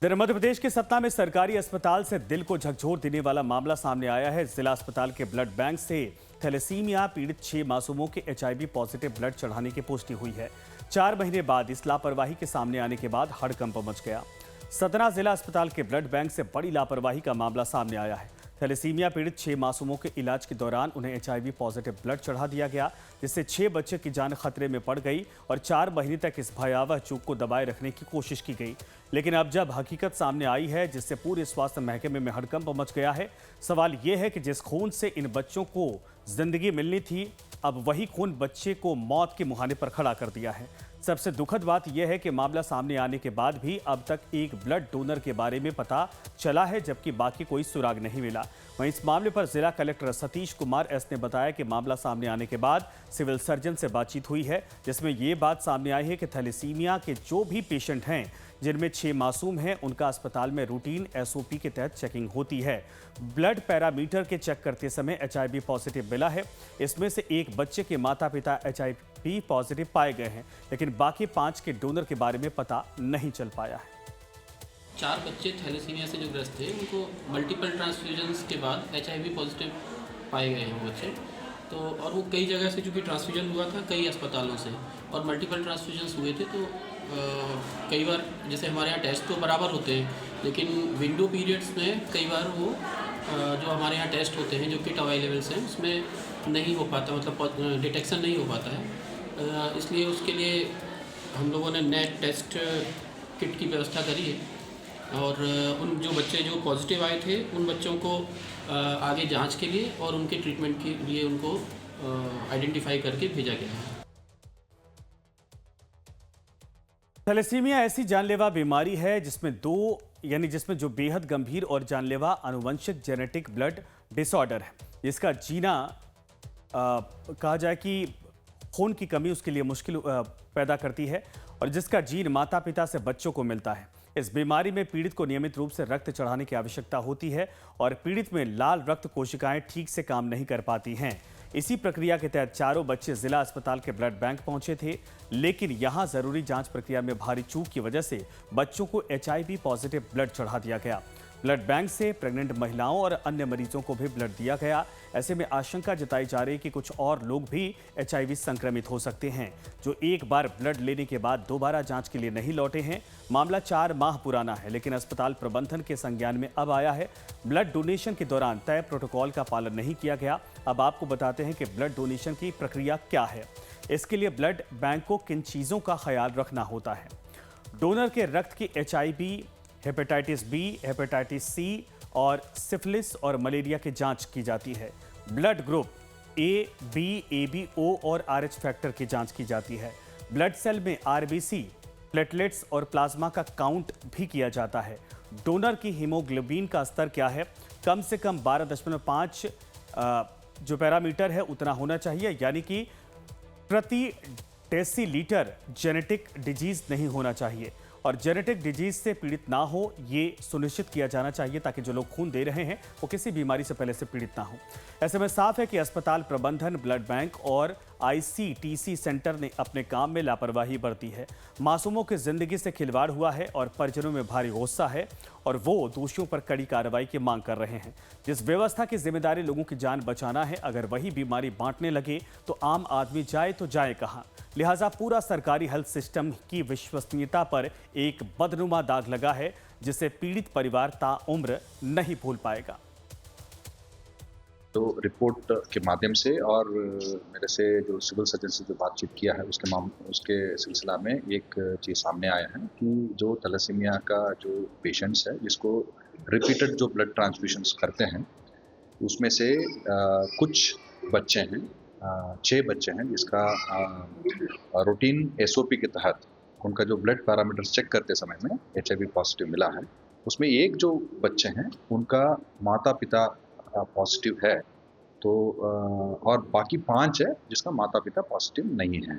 इधर मध्य प्रदेश के सतना में सरकारी अस्पताल से दिल को झकझोर देने वाला मामला सामने आया है। जिला अस्पताल के ब्लड बैंक से थैलेसीमिया पीड़ित 6 मासूमों के एचआईवी पॉजिटिव ब्लड चढ़ाने की पुष्टि हुई है। 4 महीने बाद इस लापरवाही के सामने आने के बाद हड़कंप मच गया। सतना जिला अस्पताल के ब्लड बैंक से बड़ी लापरवाही का मामला सामने आया है। थैलेसीमिया पीड़ित 6 मासूमों के इलाज के दौरान उन्हें एचआईवी पॉजिटिव ब्लड चढ़ा दिया गया, जिससे 6 बच्चे की जान खतरे में पड़ गई और 4 महीने तक इस भयावह चूक को दबाए रखने की कोशिश की गई। लेकिन अब जब हकीकत सामने आई है, जिससे पूरे स्वास्थ्य महकमे में हड़कंप मच गया है। सवाल यह है कि जिस खून से इन बच्चों को जिंदगी मिलनी थी, अब वही खून बच्चे को मौत के मुहाने पर खड़ा कर दिया है। सबसे दुखद बात यह है कि मामला सामने आने के बाद भी अब तक एक ब्लड डोनर के बारे में पता चला है, जबकि बाकी कोई सुराग नहीं मिला। वहीं इस मामले पर जिला कलेक्टर सतीश कुमार एस ने बताया कि मामला सामने आने के बाद सिविल सर्जन से बातचीत हुई है, जिसमें ये बात सामने आई है कि थैलेसीमिया के जो भी पेशेंट हैं, जिनमें 6 मासूम हैं, उनका अस्पताल में रूटीन एसओपी के तहत चेकिंग होती है। ब्लड पैरामीटर के चेक करते समय एचआईवी पॉजिटिव मिला है। इसमें से एक बच्चे के माता पिता एचआईवी पॉजिटिव पाए गए हैं, लेकिन बाकी 5 के डोनर के बारे में पता नहीं चल पाया है। 4 बच्चे थैलेसीमिया से जो ग्रस्त थे, उनको मल्टीपल ट्रांसफ्यूजन्स के बाद एचआईवी पॉजिटिव पाए गए हैं वो बच्चे। तो और वो कई जगह से, चूँकि ट्रांसफ्यूजन हुआ था कई अस्पतालों से और मल्टीपल ट्रांसफ्यूजन्स हुए थे, तो कई बार जैसे हमारे यहाँ टेस्ट तो बराबर होते हैं, लेकिन विंडो पीरियड्स में कई बार वो जो हमारे यहाँ टेस्ट होते हैं, जो किट अवेलेबल्स हैं, उसमें नहीं हो पाता, मतलब डिटेक्शन नहीं हो पाता है। इसलिए उसके लिए हम लोगों ने नेट टेस्ट किट की व्यवस्था करी है और उन जो बच्चे जो पॉजिटिव आए थे, उन बच्चों को आगे जांच के लिए और उनके ट्रीटमेंट के लिए उनको आइडेंटिफाई करके भेजा गया है। थैलेसीमिया ऐसी जानलेवा बीमारी है जिसमें जो बेहद गंभीर और जानलेवा आनुवंशिक जेनेटिक ब्लड डिसऑर्डर है, जिसका जीना कहा जाए कि खून की कमी उसके लिए मुश्किल पैदा करती है और जिसका जीन माता पिता से बच्चों को मिलता है। इस बीमारी में पीड़ित को नियमित रूप से रक्त चढ़ाने की आवश्यकता होती है और पीड़ित में लाल रक्त कोशिकाएं ठीक से काम नहीं कर पाती हैं। इसी प्रक्रिया के तहत चारों बच्चे जिला अस्पताल के ब्लड बैंक पहुंचे थे, लेकिन यहां जरूरी जांच प्रक्रिया में भारी चूक की वजह से बच्चों को एचआईवी पॉजिटिव ब्लड चढ़ा दिया गया। ब्लड बैंक से प्रेग्नेंट महिलाओं और अन्य मरीजों को भी ब्लड दिया गया। ऐसे में आशंका जताई जा रही है कि कुछ और लोग भी एचआईवी संक्रमित हो सकते हैं, जो एक बार ब्लड लेने के बाद दोबारा जांच के लिए नहीं लौटे हैं। मामला 4 माह पुराना है, लेकिन अस्पताल प्रबंधन के संज्ञान में अब आया है। ब्लड डोनेशन के दौरान तय प्रोटोकॉल का पालन नहीं किया गया। अब आपको बताते हैं कि ब्लड डोनेशन की प्रक्रिया क्या है। इसके लिए ब्लड बैंक को किन चीज़ों का ख्याल रखना होता है। डोनर के रक्त की HIV, hepatitis B, hepatitis C और सिफिलिस और मलेरिया की जांच की जाती है। Blood group A, B, AB, O और RH फैक्टर की जांच की जाती है। ब्लड सेल में RBC, प्लेटलेट्स और प्लाज्मा का काउंट भी किया जाता है। डोनर की हीमोग्लोबिन का स्तर क्या है? कम से कम 12.5 जो पैरामीटर है उतना होना चाहिए, यानी कि प्रति डेसीलीटर जेनेटिक डिजीज नहीं होना चाहिए और जेनेटिक डिजीज से पीड़ित ना हो, ये सुनिश्चित किया जाना चाहिए ताकि जो लोग खून दे रहे हैं वो किसी बीमारी से पहले से पीड़ित ना हो। ऐसे में साफ है कि अस्पताल प्रबंधन, ब्लड बैंक और ICTC सेंटर ने अपने काम में लापरवाही बरती है। मासूमों की जिंदगी से खिलवाड़ हुआ है और परिजनों में भारी गुस्सा है और वो दोषियों पर कड़ी कार्रवाई की मांग कर रहे हैं। जिस व्यवस्था की जिम्मेदारी लोगों की जान बचाना है, अगर वही बीमारी बांटने लगे तो आम आदमी जाए तो जाए कहाँ। लिहाजा पूरा सरकारी हेल्थ सिस्टम की विश्वसनीयता पर एक बदनुमा दाग लगा है, जिसे पीड़ित परिवार ताउम्र नहीं भूल पाएगा। तो रिपोर्ट के माध्यम से और मेरे से जो सिविल सर्जन से जो बातचीत किया है उसके सिलसिला में एक चीज़ सामने आया है कि जो थैलेसीमिया का जो पेशेंट्स है, जिसको रिपीटेड जो ब्लड ट्रांसफ्यूशंस करते हैं, उसमें से कुछ बच्चे हैं, 6 बच्चे हैं, जिसका रूटीन SOP के तहत उनका जो ब्लड पैरामीटर्स चेक करते समय में HIV पॉजिटिव मिला है। उसमें एक जो बच्चे हैं उनका माता पिता पॉजिटिव है, तो और बाकी 5 है जिसका माता पिता पॉजिटिव नहीं है।